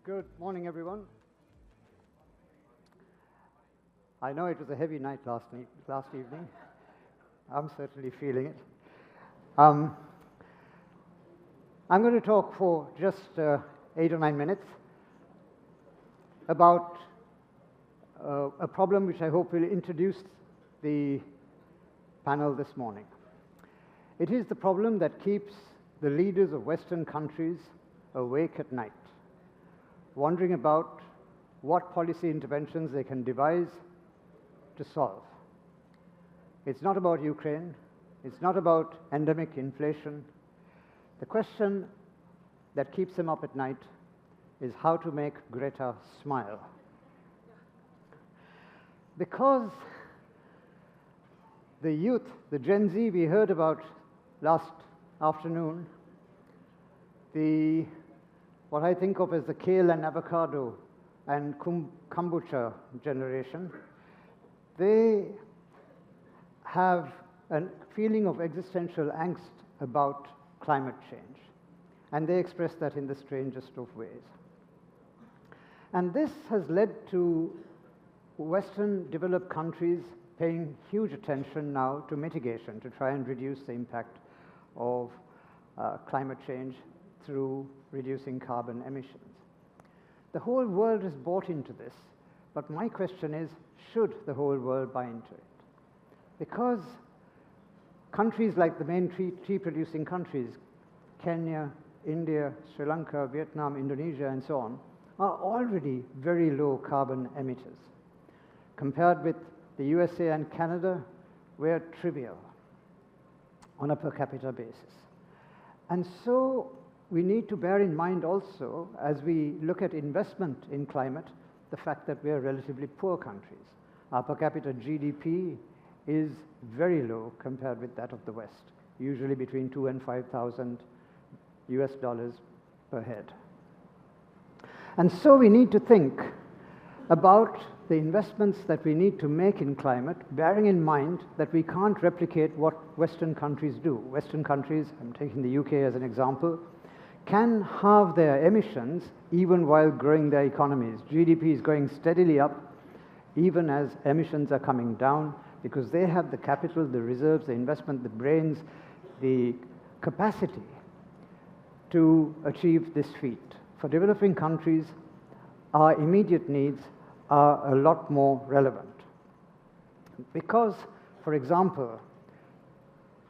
Good morning, everyone. I know it was a heavy night last evening. I'm certainly feeling it. I'm going to talk for just 8 or 9 minutes about a problem which I hope will introduce the panel this morning. It is the problem that keeps the leaders of Western countries awake at night, wondering about what policy interventions they can devise to solve. It's not about Ukraine. It's not about endemic inflation. The question that keeps them up at night is how to make Greta smile. Because the youth, the Gen Z we heard about last afternoon, what I think of as the kale and avocado and kombucha generation, they have a feeling of existential angst about climate change. And they express that in the strangest of ways. And this has led to Western developed countries paying huge attention now to mitigation, to try and reduce the impact of climate change through reducing carbon emissions. The whole world is bought into this, but my question is, should the whole world buy into it? Because countries like the main tea-producing countries, Kenya, India, Sri Lanka, Vietnam, Indonesia, and so on, are already very low carbon emitters. Compared with the USA and Canada, we're trivial on a per capita basis. And so we need to bear in mind also, as we look at investment in climate, the fact that we are relatively poor countries. Our per capita GDP is very low compared with that of the West, usually between $2,000 and $5,000 US dollars per head. And so we need to think about the investments that we need to make in climate, bearing in mind that we can't replicate what Western countries do. Western countries, I'm taking the UK as an example, can halve their emissions even while growing their economies. GDP is going steadily up even as emissions are coming down because they have the capital, the reserves, the investment, the brains, the capacity to achieve this feat. For developing countries, our immediate needs are a lot more relevant. Because, for example,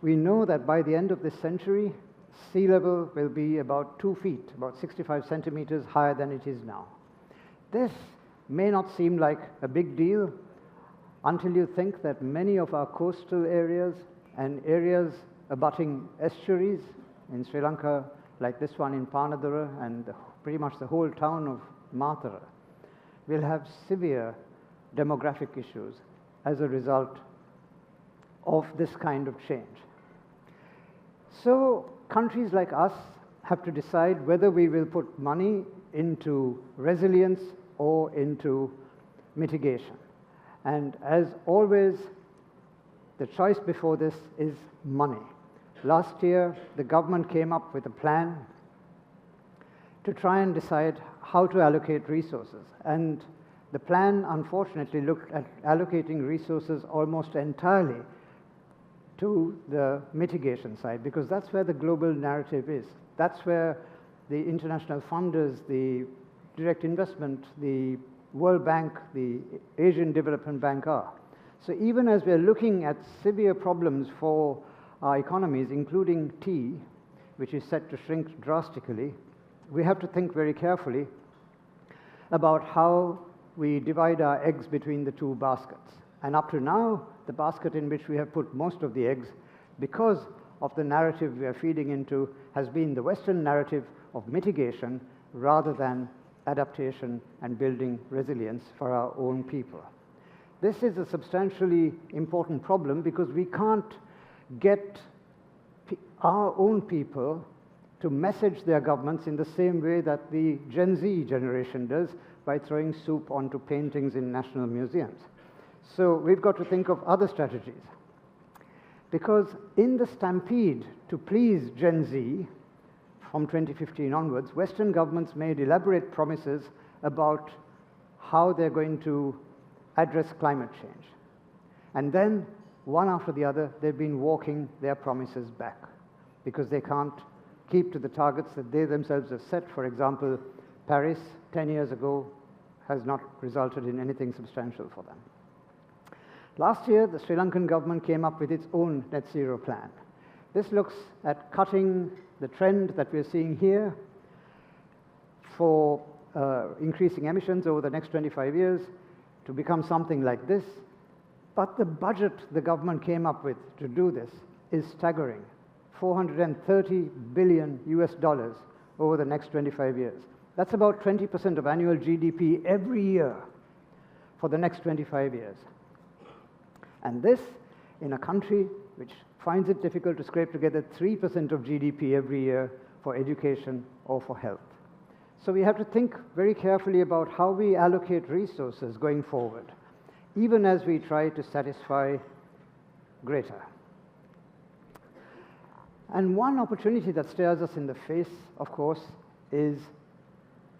we know that by the end of this century, sea level will be about 2 feet, about 65 centimeters higher than it is now. This may not seem like a big deal until you think that many of our coastal areas and areas abutting estuaries in Sri Lanka, like this one in Panadura and pretty much the whole town of Matara, will have severe demographic issues as a result of this kind of change. So countries like us have to decide whether we will put money into resilience or into mitigation. And as always, the choice before this is money. Last year, the government came up with a plan to try and decide how to allocate resources. And the plan, unfortunately, looked at allocating resources almost entirely to the mitigation side, because that's where the global narrative is. That's where the international funders, the direct investment, the World Bank, the Asian Development Bank are. So even as we're looking at severe problems for our economies, including tea, which is set to shrink drastically, we have to think very carefully about how we divide our eggs between the two baskets. And up to now, the basket in which we have put most of the eggs, because of the narrative we are feeding into, has been the Western narrative of mitigation rather than adaptation and building resilience for our own people. This is a substantially important problem because we can't get our own people to message their governments in the same way that the Gen Z generation does by throwing soup onto paintings in national museums. So we've got to think of other strategies. Because in the stampede to please Gen Z, from 2015 onwards, Western governments made elaborate promises about how they're going to address climate change. And then, one after the other, they've been walking their promises back because they can't keep to the targets that they themselves have set. For example, Paris, 10 years ago, has not resulted in anything substantial for them. Last year, the Sri Lankan government came up with its own net zero plan. This looks at cutting the trend that we're seeing here for increasing emissions over the next 25 years to become something like this. But the budget the government came up with to do this is staggering. $430 billion over the next 25 years. That's about 20% of annual GDP every year for the next 25 years. And this in a country which finds it difficult to scrape together 3% of GDP every year for education or for health. So we have to think very carefully about how we allocate resources going forward, even as we try to satisfy greater. And one opportunity that stares us in the face, of course, is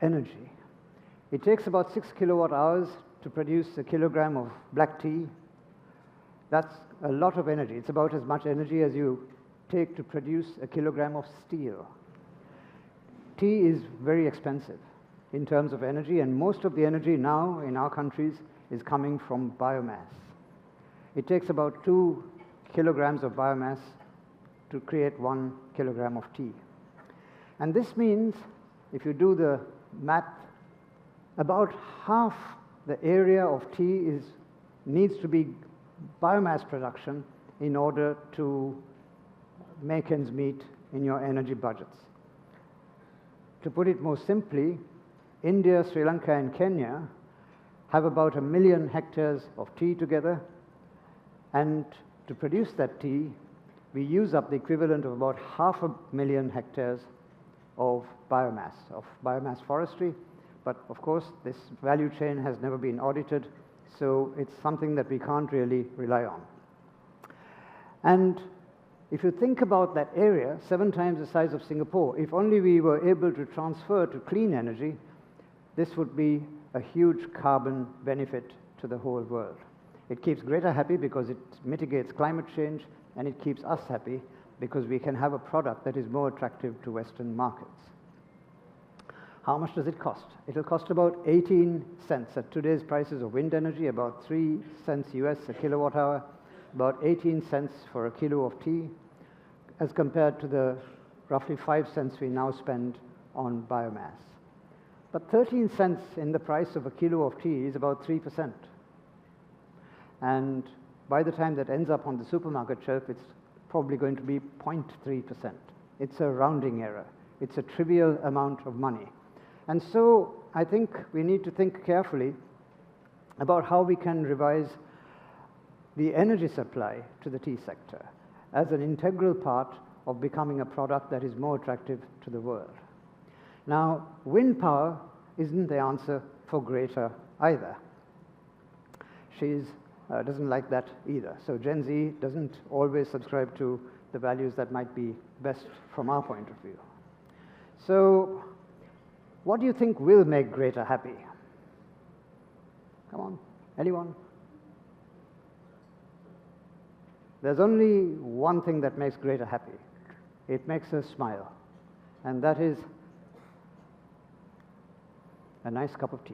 energy. It takes about 6 kilowatt hours to produce a kilogram of black tea. That's a lot of energy. It's about as much energy as you take to produce a kilogram of steel. Tea is very expensive in terms of energy, and most of the energy now in our countries is coming from biomass. It takes about 2 kilograms of biomass to create 1 kilogram of tea. And this means, if you do the math, about half the area of tea needs to be biomass production in order to make ends meet in your energy budgets. To put it more simply, India, Sri Lanka, and Kenya have about 1 million hectares of tea together, and to produce that tea, we use up the equivalent of about 500,000 hectares of biomass forestry. But of course, this value chain has never been audited, so it's something that we can't really rely on. And if you think about that area, 7 times the size of Singapore, if only we were able to transfer to clean energy, this would be a huge carbon benefit to the whole world. It keeps Greta happy because it mitigates climate change, and it keeps us happy because we can have a product that is more attractive to Western markets. How much does it cost? It'll cost about 18 cents at today's prices of wind energy, about 3 cents US a kilowatt hour, about 18 cents for a kilo of tea, as compared to the roughly 5 cents we now spend on biomass. But 13 cents in the price of a kilo of tea is about 3%. And by the time that ends up on the supermarket shelf, it's probably going to be 0.3%. It's a rounding error. It's a trivial amount of money. And so I think we need to think carefully about how we can revise the energy supply to the tea sector as an integral part of becoming a product that is more attractive to the world. Now, wind power isn't the answer for Greta either. She doesn't like that either. So Gen Z doesn't always subscribe to the values that might be best from our point of view. So what do you think will make Greta happy? Come on, anyone? There's only one thing that makes Greta happy. It makes her smile, and that is a nice cup of tea.